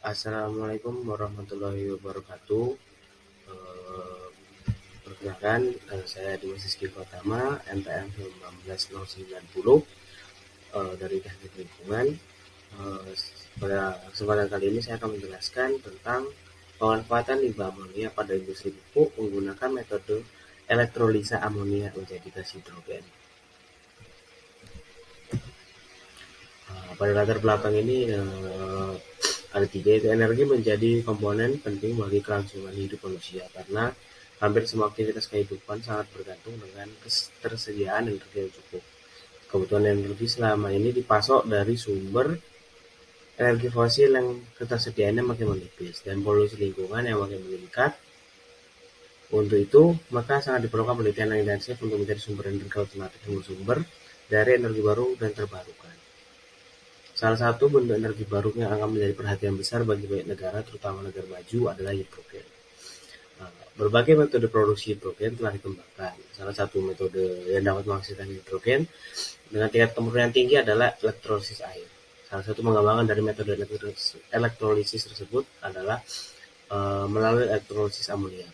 Assalamualaikum warahmatullahi wabarakatuh. Eh, Perkenalkan, saya Dimas Rizky Pratama, NPM 19090 dari Teknik Lingkungan. Pada kesempatan kali ini saya akan menjelaskan tentang pemanfaatan limbah amonia pada industri pupuk menggunakan metode elektrolisa amonia menjadi gas hidrogen. Pada latar belakang ini ada tiga, itu energi menjadi komponen penting bagi kelangsungan hidup manusia karena hampir semua aktivitas kehidupan sangat bergantung dengan ketersediaan energi yang cukup. Kebutuhan energi selama ini dipasok dari sumber energi fosil yang ketersediaannya makin menipis dan polusi lingkungan yang makin meningkat. Untuk itu, maka sangat diperlukan penelitian yang intensif untuk mencari sumber energi alternatif yang bersumber dari energi baru dan terbarukan. Salah satu bentuk energi baru yang akan menjadi perhatian besar bagi banyak negara, terutama negara maju, adalah hidrogen. Berbagai metode produksi hidrogen telah dikembangkan. Salah satu metode yang dapat menghasilkan hidrogen dengan tingkat kemurnian tinggi adalah elektrolisis air. Salah satu pengembangan dari metode elektrolisis tersebut adalah melalui elektrolisis amonia.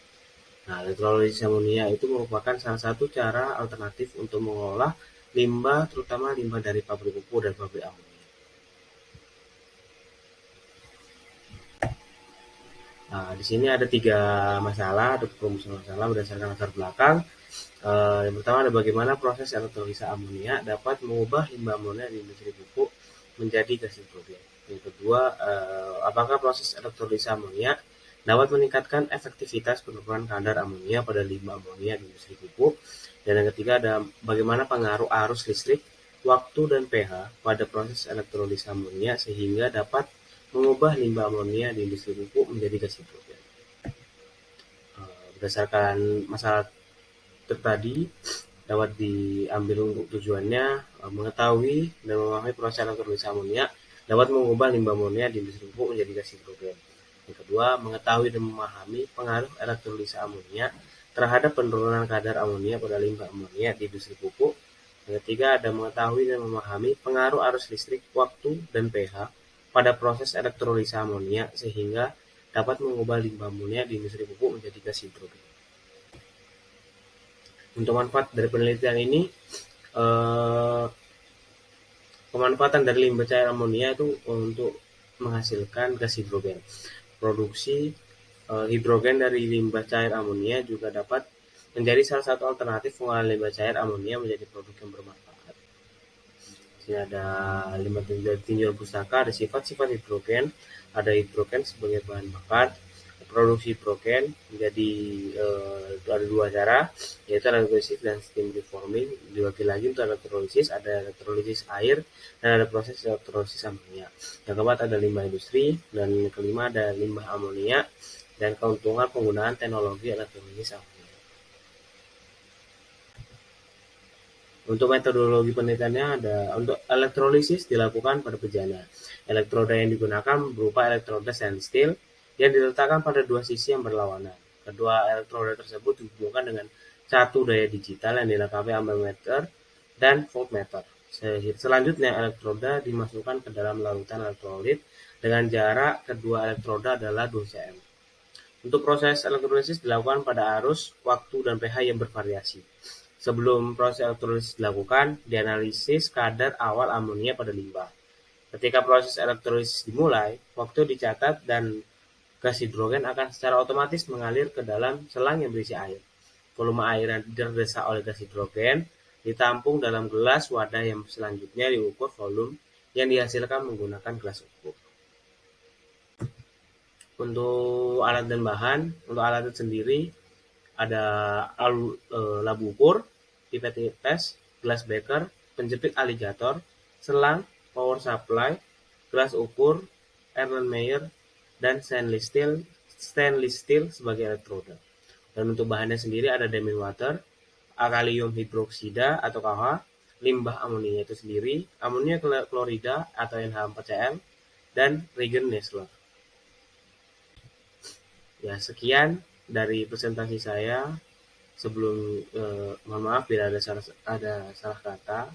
Nah, elektrolisis amonia itu merupakan salah satu cara alternatif untuk mengolah limbah, terutama limbah dari pabrik pupuk dan pabrik amonia. Nah, di sini ada tiga masalah, ada perumus masalah berdasarkan latar belakang. Yang pertama ada bagaimana proses elektrolisa amonia dapat mengubah limbah amonia di industri pupuk menjadi gas hidrogen. Yang kedua, apakah proses elektrolisa amonia dapat meningkatkan efektivitas penurunan kadar amonia pada limbah amonia di industri pupuk. Dan yang ketiga ada bagaimana pengaruh arus listrik, waktu dan pH pada proses elektrolisa amonia sehingga dapat mengubah limbah amonia di industri pupuk menjadi gas hidrogen. Berdasarkan masalah tadi dapat diambil untuk tujuannya mengetahui dan memahami proses elektrolisa amonia dapat mengubah limbah amonia di industri pupuk menjadi gas hidrogen. Yang kedua, mengetahui dan memahami pengaruh elektrolisa amonia terhadap penurunan kadar amonia pada limbah amonia di industri pupuk. Yang ketiga, ada mengetahui dan memahami pengaruh arus listrik, waktu, dan pH pada proses elektrolisa amonia sehingga dapat mengubah limbah amonia di industri pupuk menjadi gas hidrogen. Untuk manfaat dari penelitian ini, pemanfaatan dari limbah cair amonia itu untuk menghasilkan gas hidrogen. Produksi hidrogen dari limbah cair amonia juga dapat menjadi salah satu alternatif pengolahan limbah cair amonia menjadi produk yang bermanfaat. Di sini ada 5 tinjauan pustaka, ada sifat-sifat hidrogen, ada hidrogen sebagai bahan bakar. Produksi hidrogen menjadi ada dua cara, yaitu elektrolisis dan steam reforming. Dibagi lagi untuk elektrolisis, ada elektrolisis air dan ada proses elektrolisis amonia. Yang keempat ada limbah industri, dan yang kelima ada limbah amonia dan keuntungan penggunaan teknologi elektrolisis amonia. Untuk metodologi penelitiannya ada untuk elektrolisis dilakukan pada bejana. Elektroda yang digunakan berupa elektroda stainless steel yang diletakkan pada dua sisi yang berlawanan. Kedua elektroda tersebut dihubungkan dengan satu daya digital yang dilengkapi ampermeter dan voltmeter. Selanjutnya elektroda dimasukkan ke dalam larutan elektrolit dengan jarak kedua elektroda adalah 2 cm. Untuk proses elektrolisis dilakukan pada arus, waktu, dan pH yang bervariasi. Sebelum proses elektrolisis dilakukan, dianalisis kadar awal amonia pada limbah. Ketika proses elektrolisis dimulai, waktu dicatat dan gas hidrogen akan secara otomatis mengalir ke dalam selang yang berisi air. Volume air yang terdesak oleh gas hidrogen ditampung dalam gelas wadah yang selanjutnya diukur volume yang dihasilkan menggunakan gelas ukur. Untuk alat dan bahan, untuk alat itu sendiri ada labu ukur, pipet tes, gelas beker, penjepit aligator, selang, power supply, gelas ukur, Erlenmeyer, dan stainless steel sebagai elektroda. Dan untuk bahannya sendiri ada diamond water, kalium hidroksida atau KH, limbah amonia itu sendiri, amonia klorida atau NH4Cl, dan reagent Nessler. Ya, sekian dari presentasi saya. Sebelum mohon maaf bila ada salah kata.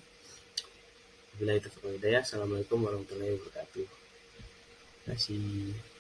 Bila itu hidayah. Assalamualaikum warahmatullahi wabarakatuh. Terima kasih.